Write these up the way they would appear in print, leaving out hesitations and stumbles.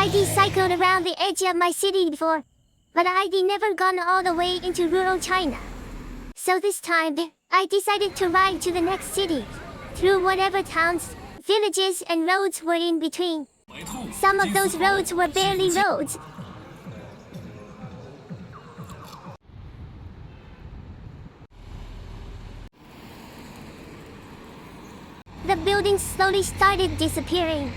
I'd cycled around the edge of my city before, but I'd never gone all the way into rural China. So this time, I decided to ride to the next city, through whatever towns, villages and roads were in between. Some of those roads were barely roads. The buildings slowly started disappearing.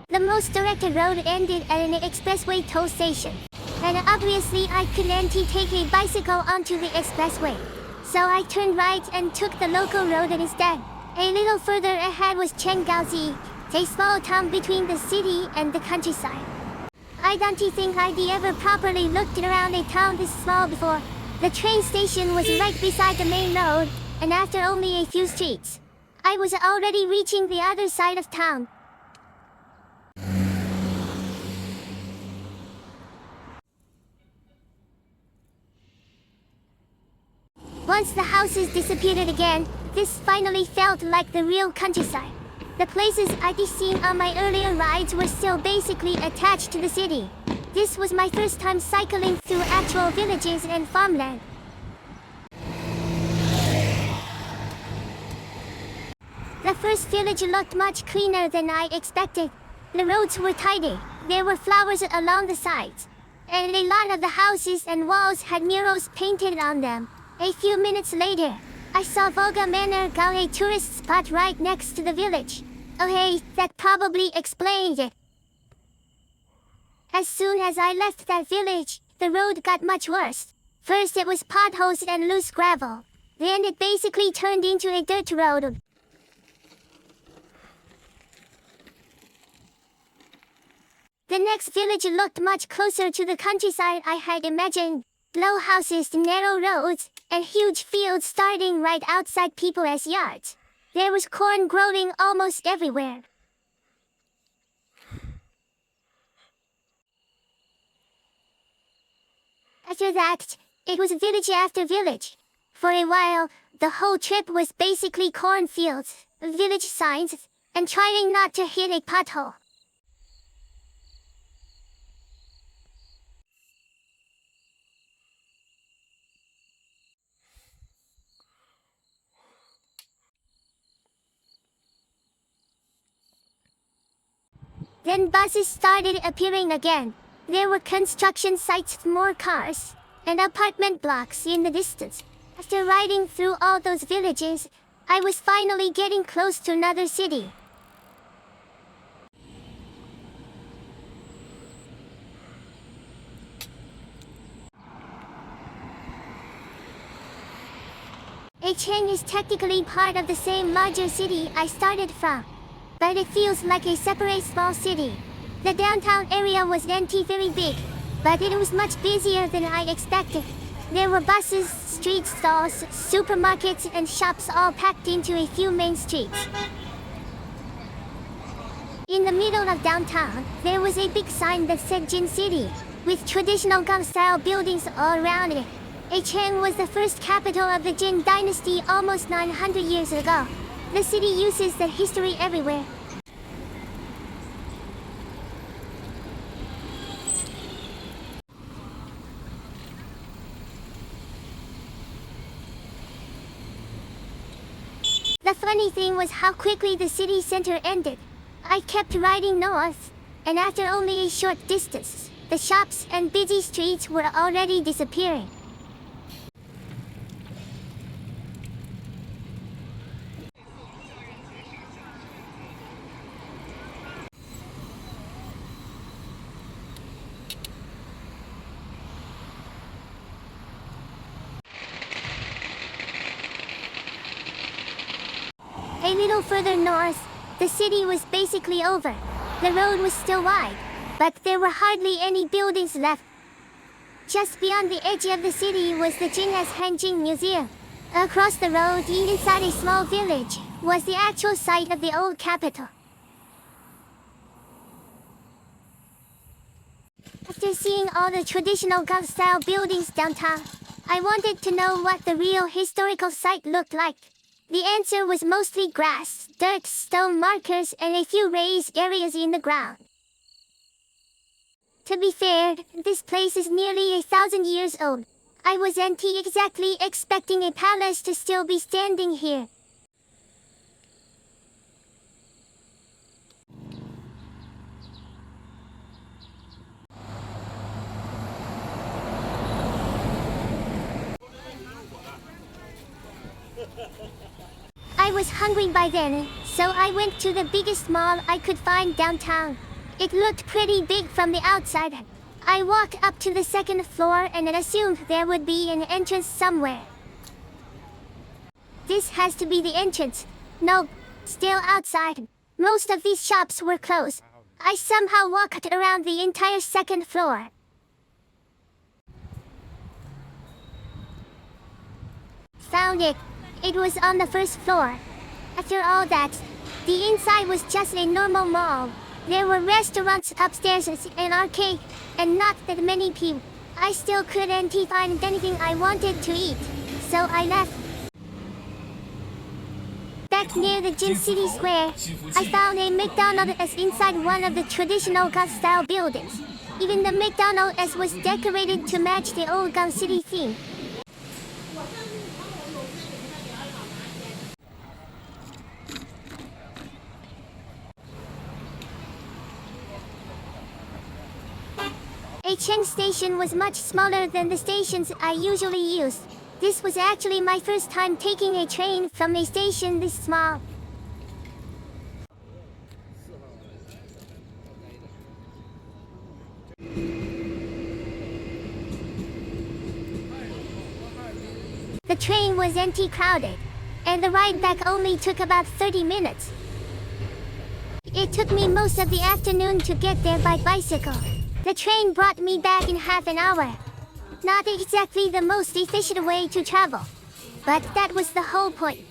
The most directed road ended at an expressway toll station. And obviously I couldn't take a bicycle onto the expressway. So I turned right and took the local road instead. A little further ahead was Chenggaozi, a small town between the city and the countryside. I don't think I'd ever properly looked around a town this small before. The train station was right beside the main road, and after only a few streets, I was already reaching the other side of town. Once the houses disappeared again, this finally felt like the real countryside. The places I'd seen on my earlier rides were still basically attached to the city. This was my first time cycling through actual villages and farmland. The first village looked much cleaner than I expected. The roads were tidy, there were flowers along the sides, and a lot of the houses and walls had murals painted on them. A few minutes later, I saw Volga Manor Gao, a tourist spot right next to the village. Oh hey, that probably explains it. As soon as I left that village, the road got much worse. First it was potholes and loose gravel. Then it basically turned into a dirt road. The next village looked much closer to the countryside I had imagined. Low houses, narrow roads, and huge fields starting right outside people's yards. There was corn growing almost everywhere. After that, it was village after village. For a while, the whole trip was basically cornfields, village signs, and trying not to hit a pothole. Then buses started appearing again. There were construction sites, more cars, and apartment blocks in the distance. After riding through all those villages, I was finally getting close to another city. Cheng is technically part of the same larger city I started from, but it feels like a separate small city. The downtown area was very big, but it was much busier than I expected. There were buses, street stalls, supermarkets, and shops all packed into a few main streets. In the middle of downtown, there was a big sign that said Jin City, with traditional Gong-style buildings all around it. Cheng was the first capital of the Jin dynasty almost 900 years ago. The city uses that history everywhere. The funny thing was how quickly the city center ended. I kept riding north, and after only a short distance, the shops and busy streets were already disappearing. A little further north, the city was basically over. The road was still wide, but there were hardly any buildings left. Just beyond the edge of the city was the Jin's Hanjing Museum. Across the road, inside a small village, was the actual site of the old capital. After seeing all the traditional Gov-style buildings downtown, I wanted to know what the real historical site looked like. The answer was mostly grass, dirt, stone markers, and a few raised areas in the ground. To be fair, this place is nearly 1,000 years old. I wasn't exactly expecting a palace to still be standing here. I was hungry by then, so I went to the biggest mall I could find downtown. It looked pretty big from the outside. I walked up to the second floor and assumed there would be an entrance somewhere. This has to be the entrance. Nope, still outside. Most of these shops were closed. I somehow walked around the entire second floor. Found it. It was on the first floor. After all that, the inside was just a normal mall. There were restaurants upstairs, an arcade, and not that many people. I still couldn't find anything I wanted to eat, so I left. Back near the Jin City Square, I found a McDonald's inside one of the traditional Gov-style buildings. Even the McDonald's was decorated to match the old Gov City theme. A Cheng station was much smaller than the stations I usually use. This was actually my first time taking a train from a station this small. The train was empty crowded, and the ride back only took about 30 minutes. It took me most of the afternoon to get there by bicycle. The train brought me back in half an hour. Not exactly the most efficient way to travel, but that was the whole point.